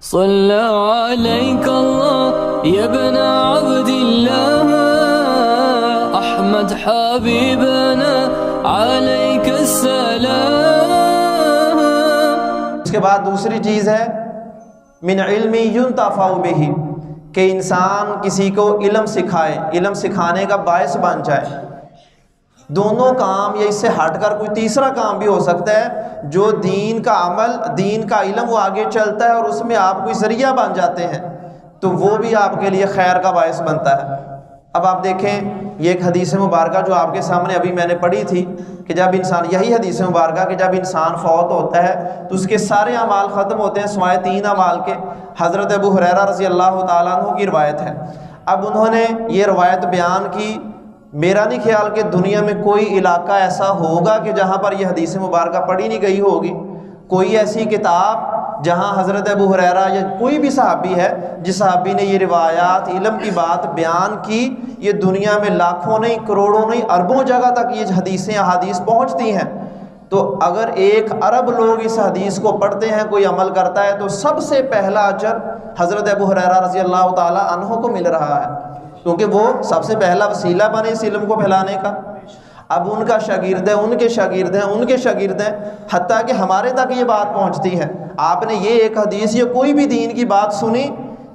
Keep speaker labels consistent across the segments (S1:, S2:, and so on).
S1: صلى عليك الله يا ابن عبد الله أحمد حبيبنا عليك السلام.
S2: اس کے بعد دوسری چیز ہے من علم ينتفع به، کہ انسان کسی کو علم سکھائے، علم سکھانے کا باعث بن جائے. دونوں کام یا اس سے ہٹ کر کوئی تیسرا کام بھی ہو سکتا ہے، جو دین کا عمل، دین کا علم وہ آگے چلتا ہے اور اس میں آپ کوئی ذریعہ بن جاتے ہیں، تو وہ بھی آپ کے لیے خیر کا باعث بنتا ہے. اب آپ دیکھیں یہ ایک حدیث مبارکہ جو آپ کے سامنے ابھی میں نے پڑھی تھی کہ جب انسان، یہی حدیث مبارکہ کہ جب انسان فوت ہوتا ہے تو اس کے سارے اعمال ختم ہوتے ہیں سوائے 3 اعمال کے. حضرت ابو ہریرہ رضی اللہ تعالیٰ عنہ کی روایت ہے. اب انہوں نے یہ روایت بیان کی. میرا نہیں خیال کہ دنیا میں کوئی علاقہ ایسا ہوگا کہ جہاں پر یہ حدیث مبارکہ پڑھی نہیں گئی ہوگی. کوئی ایسی کتاب جہاں حضرت ابو ہریرہ یا کوئی بھی صحابی ہے جس صحابی نے یہ روایات، علم کی بات بیان کی، یہ دنیا میں لاکھوں نہیں، کروڑوں نہیں، اربوں جگہ تک یہ حدیثیں احادیث پہنچتی ہیں. تو اگر 1 ارب لوگ اس حدیث کو پڑھتے ہیں، کوئی عمل کرتا ہے، تو سب سے پہلا اجر حضرت ابو ہریرہ رضی اللہ تعالی عنہ کو مل رہا ہے، کیونکہ وہ سب سے پہلا وسیلہ بنے اس علم کو پھیلانے کا. اب ان کا شاگرد ہے، ان کے شاگرد ہیں، ان کے شاگرد ہیں، حتیٰ کہ ہمارے تک یہ بات پہنچتی ہے. آپ نے یہ ایک حدیث یا کوئی بھی دین کی بات سنی،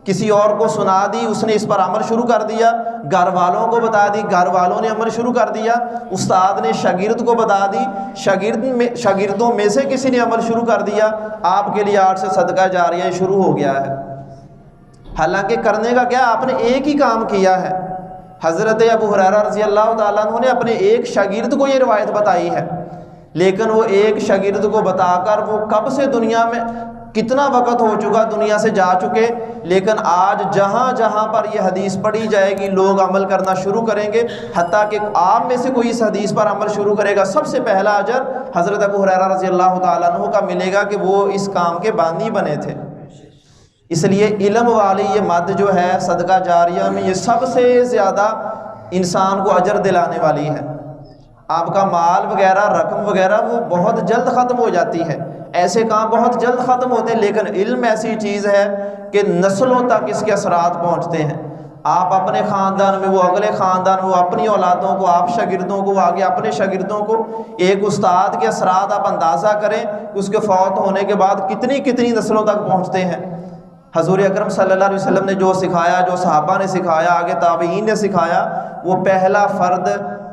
S2: کسی اور کو سنا دی، اس نے اس پر عمل شروع کر دیا، گھر والوں کو بتا دی، گھر والوں نے عمل شروع کر دیا، استاد نے شاگرد کو بتا دی، شاگردوں میں سے کسی نے عمل شروع کر دیا، آپ کے لیے آج سے صدقہ جاریہ شروع ہو گیا ہے. حالانکہ کرنے کا کیا، آپ نے ایک ہی کام کیا ہے. حضرت ابو ہریرہ رضی اللہ تعالیٰ عنہ نے اپنے ایک شاگرد کو یہ روایت بتائی ہے، لیکن وہ ایک شاگرد کو بتا کر وہ کب سے دنیا میں کتنا وقت ہو چکا، دنیا سے جا چکے، لیکن آج جہاں جہاں پر یہ حدیث پڑھی جائے گی لوگ عمل کرنا شروع کریں گے. حتیٰ کہ آپ میں سے کوئی اس حدیث پر عمل شروع کرے گا، سب سے پہلا اجر حضرت ابو ہریرہ رضی اللہ تعالیٰ عنہ کا ملے گا کہ وہ اس کام کے بانی بنے تھے. اس لیے علم والی یہ مد جو ہے صدقہ جاریہ میں، یہ سب سے زیادہ انسان کو اجر دلانے والی ہے. آپ کا مال وغیرہ، رقم وغیرہ وہ بہت جلد ختم ہو جاتی ہے، ایسے کام بہت جلد ختم ہوتے ہیں، لیکن علم ایسی چیز ہے کہ نسلوں تک اس کے اثرات پہنچتے ہیں. آپ اپنے خاندان میں، وہ اگلے خاندان، وہ اپنی اولادوں کو، آپ شاگردوں کو، آگے اپنے شاگردوں کو. ایک استاد کے اثرات آپ اندازہ کریں کہ اس کے فوت ہونے کے بعد کتنی کتنی نسلوں تک پہنچتے ہیں. حضور اکرم صلی اللہ علیہ وسلم نے جو سکھایا، جو صحابہ نے سکھایا، آگے تابعین نے سکھایا، وہ پہلا فرد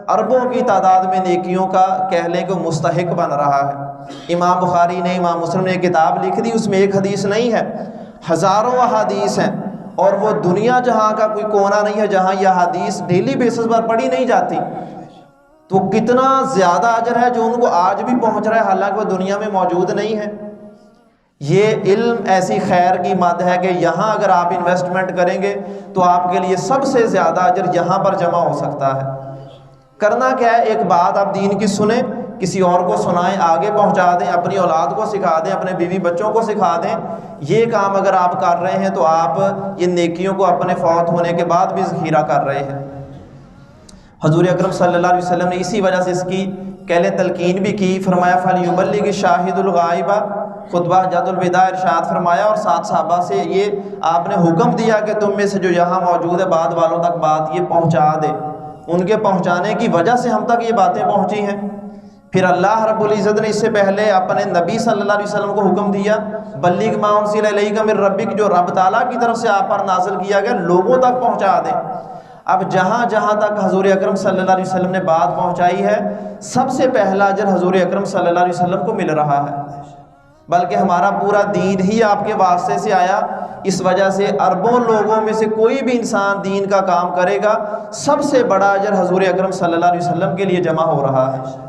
S2: اربوں کی تعداد میں نیکیوں کا کہہ لیں کہ مستحق بن رہا ہے. امام بخاری نے، امام مسلم نے ایک کتاب لکھ دی، اس میں ایک حدیث نہیں ہے، ہزاروں احادیث ہیں، اور وہ دنیا جہاں کا کوئی کونا نہیں ہے جہاں یہ حدیث ڈیلی بیسس پر پڑھی نہیں جاتی. تو کتنا زیادہ اجر ہے جو ان کو آج بھی پہنچ رہا ہے، حالانکہ وہ دنیا میں موجود نہیں ہے. یہ علم ایسی خیر کی مد ہے کہ یہاں اگر آپ انویسٹمنٹ کریں گے تو آپ کے لیے سب سے زیادہ اجر یہاں پر جمع ہو سکتا ہے. کرنا کیا ہے، ایک بات آپ دین کی سنیں، کسی اور کو سنائیں، آگے پہنچا دیں، اپنی اولاد کو سکھا دیں، اپنے بیوی بچوں کو سکھا دیں. یہ کام اگر آپ کر رہے ہیں تو آپ یہ نیکیوں کو اپنے فوت ہونے کے بعد بھی ذخیرہ کر رہے ہیں. حضور اکرم صلی اللہ علیہ وسلم نے اسی وجہ سے اس کی کہلے تلقین بھی کی. فرمایا فَلْيُبَلِّغِ الشَّاهِدُ الْغَائِبَ، خطبہ حجۃ الوداع ارشاد فرمایا، اور ساتھ صحابہ سے یہ آپ نے حکم دیا کہ تم میں سے جو یہاں موجود ہے بعد والوں تک بات یہ پہنچا دے. ان کے پہنچانے کی وجہ سے ہم تک یہ باتیں پہنچی ہیں. پھر اللہ رب العزت نے اس سے پہلے اپنے نبی صلی اللہ علیہ وسلم کو حکم دیا بلغ ما انزل الیک من ربک، جو رب تعالیٰ کی طرف سے آپ پر نازل کیا گیا لوگوں تک پہنچا دیں. اب جہاں جہاں تک حضور اکرم صلی اللہ علیہ وسلم نے بات پہنچائی ہے، سب سے پہلا اجر حضور اکرم صلی اللہ علیہ وسلم کو مل رہا ہے. بلکہ ہمارا پورا دین ہی آپ کے واسطے سے آیا، اس وجہ سے اربوں لوگوں میں سے کوئی بھی انسان دین کا کام کرے گا، سب سے بڑا اجر حضور اکرم صلی اللہ علیہ وسلم کے لیے جمع ہو رہا ہے.